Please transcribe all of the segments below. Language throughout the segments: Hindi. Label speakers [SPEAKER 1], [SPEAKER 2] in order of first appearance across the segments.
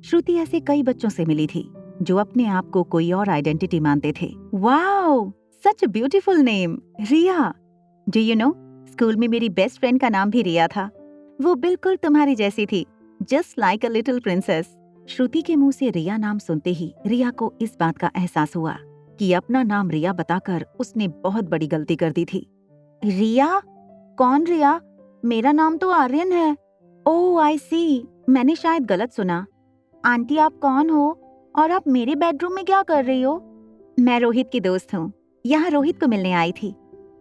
[SPEAKER 1] श्रुति ऐसे कई बच्चों से मिली थी जो अपने आप को कोई और आइडेंटिटी मानते थे। Wow, such a beautiful name, Riya. Do you know, school में मेरी बेस्ट फ्रेंड का नाम भी रिया था। वो बिल्कुल तुम्हारी जैसी थी, just like a little princess. Shruti के मुंह से रिया नाम सुनते ही रिया को इस बात का एहसास हुआ कि अपना नाम रिया बताकर उसने बहुत बड़ी गलती कर दी थी। रिया? कौन रिया? मेरा नाम तो आर्यन है। ओह आई सी, मैंने शायद गलत सुना। आंटी आप कौन हो और आप मेरे बेडरूम में क्या कर रही हो? मैं रोहित की दोस्त हूँ, यहाँ रोहित को मिलने आई थी,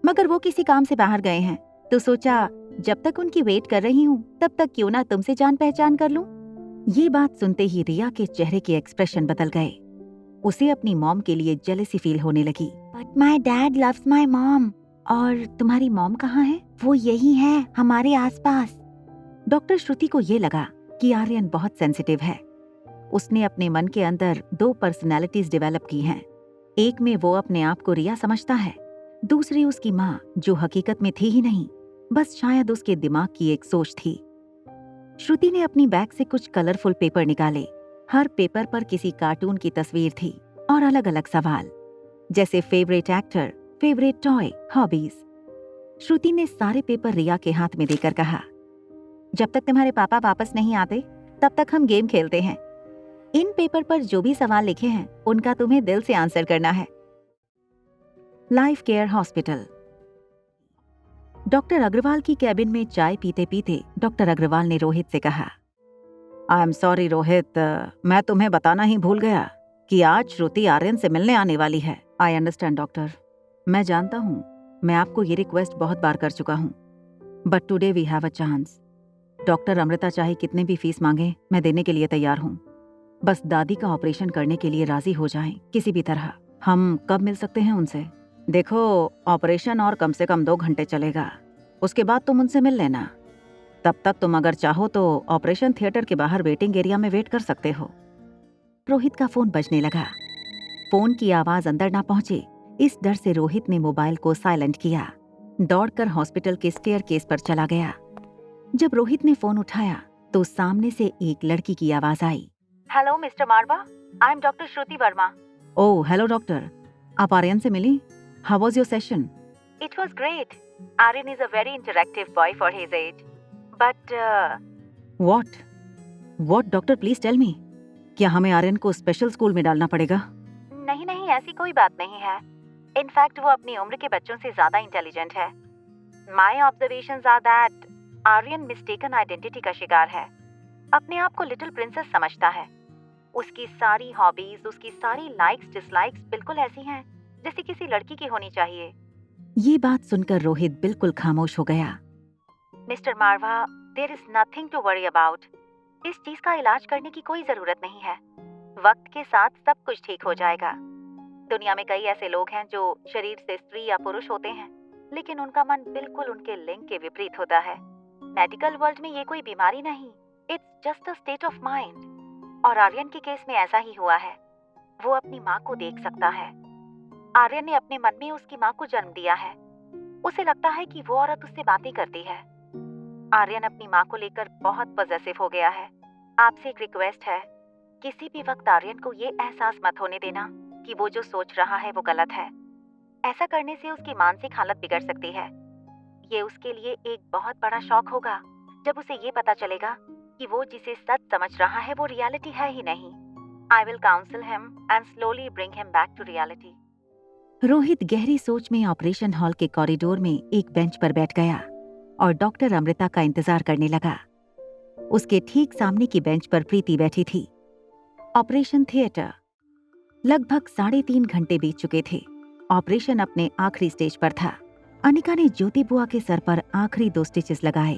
[SPEAKER 1] मगर वो किसी काम से बाहर गए हैं, तो सोचा जब तक उनकी वेट कर रही हूँ तब तक क्यों ना तुमसे जान पहचान कर लूं। ये बात सुनते ही रिया के चेहरे के एक्सप्रेशन बदल गए। उसे अपनी मॉम के लिए जेलसी फील होने लगी। But my dad loves my mom. और तुम्हारी मॉम कहाँ है? वो यही है, हमारे आसपास। डॉक्टर श्रुति को ये लगा कि आर्यन बहुत सेंसिटिव है। उसने अपने मन के अंदर 2 पर्सनैलिटीज डेवलप की हैं। एक में वो अपने आप को रिया समझता है, दूसरी उसकी माँ, जो हकीकत में थी ही नहीं, बस शायद उसके दिमाग की एक सोच थी। श्रुति ने अपनी बैग से कुछ कलरफुल पेपर निकाले। हर पेपर पर किसी कार्टून की तस्वीर थी और अलग अलग सवाल, जैसे favourite actor, favourite toy, hobbies. Shruti ने सारे पेपर रिया के हाथ में देकर कहा, जब तक तुम्हारे पापा वापस नहीं आते तब तक हम गेम खेलते हैं। इन पेपर पर जो भी सवाल लिखे हैं उनका तुम्हें दिल से आंसर करना है। Life care hospital. Doctor Agarwal की कैबिन में चाय पीते पीते डॉक्टर अग्रवाल ने रोहित से कहा, आई एम सॉरी रोहित, मैं तुम्हें बताना ही भूल गया कि आज श्रुति आर्यन से मिलने आने वाली है। आई अंडरस्टैंड डॉक्टर, मैं जानता हूँ, मैं आपको ये रिक्वेस्ट बहुत बार कर चुका हूँ, but today we have a chance. Doctor Amrita चाहे कितने भी फीस मांगे, मैं देने के लिए तैयार हूँ। बस दादी का ऑपरेशन करने के लिए राजी हो जाएं किसी भी तरह। हम कब मिल सकते हैं उनसे? देखो, ऑपरेशन और कम से कम 2 घंटे चलेगा, उसके बाद तुम उनसे मिल लेना। तब तक तुम अगर चाहो तो ऑपरेशन थिएटर के बाहर वेटिंग एरिया में वेट कर सकते हो। रोहित का फोन बजने लगा। फोन की आवाज अंदर ना पहुंचे, इस डर से रोहित ने मोबाइल को साइलेंट किया। दौड़कर हॉस्पिटल के स्टेयरकेस पर चला गया। जब रोहित ने फोन उठाया तो सामने से एक लड़की की आवाज आई। Hello mister Marwah, I am doctor Shruti Verma. Oh hello doctor, आप आर्यन से मिली? How was your session? It was great. Aryan is a very interactive boy for his age, but what doctor, please tell me, क्या हमें आर्यन को स्पेशल स्कूल में डालना पड़ेगा? नहीं नहीं, ऐसी कोई बात नहीं है। इनफैक्ट वो अपनी उम्र के बच्चों से ज्यादा इंटेलिजेंट है। My observations are that Aryan mistaken identity का शिकार है। अपने आप को लिटिल प्रिंसेस समझता है। उसकी सारी हॉबीज, उसकी सारी लाइक्स डिसलाइक्स बिल्कुल ऐसी हैं जैसे किसी लड़की की होनी चाहिए। ये बात सुनकर रोहित बिल्कुल खामोश हो गया। Mister Marwa, there is nothing to worry about. इस चीज का इलाज करने की कोई जरूरत नहीं है। वक्त के साथ सब कुछ ठीक हो जाएगा। दुनिया में कई ऐसे लोग हैं जो शरीर से स्त्री या पुरुष होते हैं, लेकिन उनका मन बिल्कुल उनके लिंग के विपरीत होता है। मेडिकल वर्ल्ड में ये कोई बीमारी नहीं, it's just a state of mind. और आर्यन के केस में ऐसा ही हुआ है। वो अपनी माँ को देख सकता है। आर्यन ने अपने मन में उसकी माँ को जन्म दिया है। उसे लगता है कि वो औरत उससे बातें करती है। आर्यन अपनी माँ को लेकर बहुत पॉजेसिव हो गया है। आपसे एक रिक्वेस्ट है, किसी भी वक्त आर्यन को ये एहसास मत होने देना कि वो जो सोच रहा है वो गलत है। ऐसा करने से उसकी मानसिक हालत बिगड़ सकती है। ये उसके लिए एक बहुत बड़ा शॉक होगा जब उसे ये पता चलेगा कि वो जिसे सच समझ रहा है वो रियलिटी है ही नहीं। I will counsel him and slowly bring him back to reality. Rohit गहरी सोच में ऑपरेशन हॉल के कॉरिडोर में एक बेंच पर बैठ गया और डॉक्टर अमृता का इंतजार करने लगा। उसके ठीक सामने की बेंच पर प्रीति बैठी थी। Operation theatre. लगभग 3.5 घंटे बीत चुके थे। ऑपरेशन अपने आखिरी स्टेज पर था। अनिका ने ज्योति बुआ के सर पर आखिरी 2 स्टिचेस लगाए,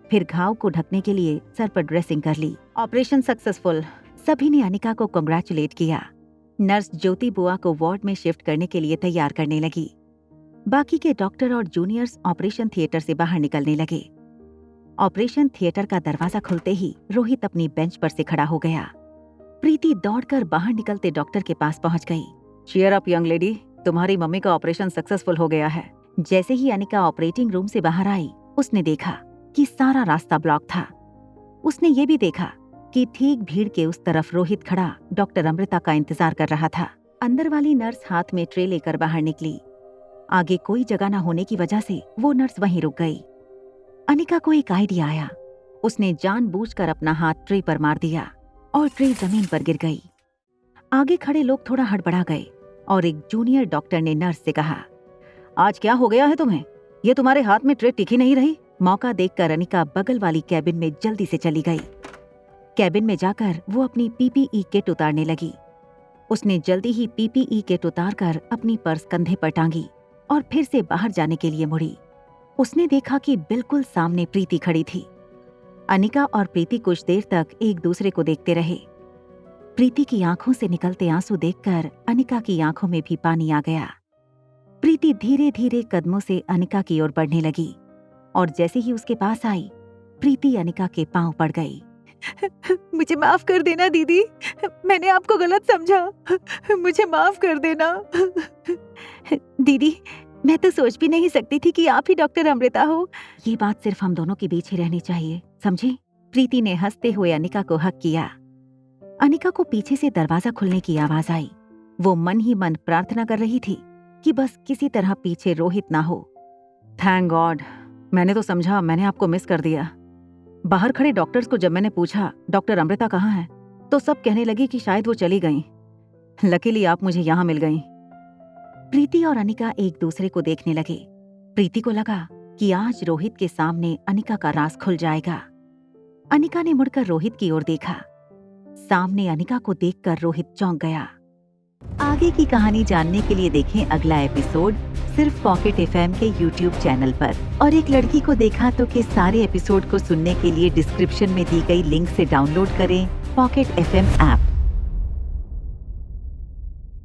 [SPEAKER 1] फिर घाव को ढकने के लिए सर पर ड्रेसिंग कर ली। Operation successful. सभी ने अनिका को कांग्रेचुलेट किया। नर्स ज्योति बुआ को वार्ड में शिफ्ट करने के लिए तैयार करने लगी। बाकी के डॉक्टर और जूनियर्स ऑपरेशन थिएटर से बाहर निकलने लगे। ऑपरेशन थिएटर का दरवाजा खुलते ही रोहित अपनी बेंच पर से खड़ा हो गया। प्रीति दौड़कर बाहर निकलते डॉक्टर के पास पहुंच गई। चीयर अप यंग लेडी, तुम्हारी मम्मी का ऑपरेशन सक्सेसफुल हो गया है। जैसे ही अनिका ऑपरेटिंग रूम से बाहर आई, उसने देखा कि सारा रास्ता ब्लॉक था। उसने ये भी देखा कि ठीक भीड़ के उस तरफ रोहित खड़ा डॉक्टर अमृता का इंतजार कर रहा था। अंदर वाली नर्स हाथ में ट्रे लेकर बाहर निकली। आगे कोई जगह न होने की वजह से वो नर्स वहीं रुक गई। अनिका को एक आइडिया आया। उसने जानबूझकर अपना हाथ ट्रे पर मार दिया और ट्रे जमीन पर गिर गई। आगे खड़े लोग थोड़ा हड़बड़ा गए और एक जूनियर डॉक्टर ने नर्स से कहा, आज क्या हो गया है तुम्हें? ये तुम्हारे हाथ में ट्रे टिकी नहीं रही। मौका देखकर अनिका बगल वाली कैबिन में जल्दी से चली गई। कैबिन में जाकर वो अपनी पीपीई किट उतारने लगी। उसने जल्दी ही पीपीई किट उतारकर अपनी पर्स कंधे पर टांगी और फिर से बाहर जाने के लिए मुड़ी। उसने देखा कि बिल्कुल सामने प्रीति खड़ी थी। अनिका और प्रीति कुछ देर तक एक दूसरे को देखते रहे। प्रीति की आंखों से निकलते आंसू देखकर अनिका की आंखों में भी पानी आ गया। प्रीति धीरे धीरे कदमों से अनिका की ओर बढ़ने लगी और जैसे ही उसके पास आई, प्रीति अनिका के पांव पड़ गई। मुझे माफ कर देना दीदी, मैंने आपको गलत समझा, मुझे माफ कर देना। दीदी, मैं तो सोच भी नहीं सकती थी कि आप ही डॉक्टर अमृता हो। ये बात सिर्फ हम दोनों के बीच ही रहनी चाहिए, समझी? प्रीति ने हंसते हुए अनिका को हक किया। अनिका को पीछे से दरवाजा खुलने की आवाज आई। वो मन ही मन प्रार्थना कर रही थी कि बस किसी तरह पीछे रोहित ना हो। थैंक गॉड, मैंने तो समझा मैंने आपको मिस कर दिया। बाहर खड़े डॉक्टर्स को जब मैंने पूछा डॉक्टर अमृता कहाँ है, तो सब कहने लगी कि शायद वो चली गईं। लकीली आप मुझे यहाँ मिल गईं। प्रीति और अनिका एक दूसरे को देखने लगे। प्रीति को लगा कि आज रोहित के सामने अनिका का राज खुल जाएगा। अनिका ने मुड़कर रोहित की ओर देखा। सामने अनिका को देखकर रोहित चौंक गया। आगे की कहानी जानने के लिए देखें अगला एपिसोड सिर्फ पॉकेट एफएम के यूट्यूब चैनल पर। और एक लड़की को देखा तो के सारे एपिसोड को सुनने के लिए डिस्क्रिप्शन में दी गई लिंक से डाउनलोड करें पॉकेट एफएम ऐप।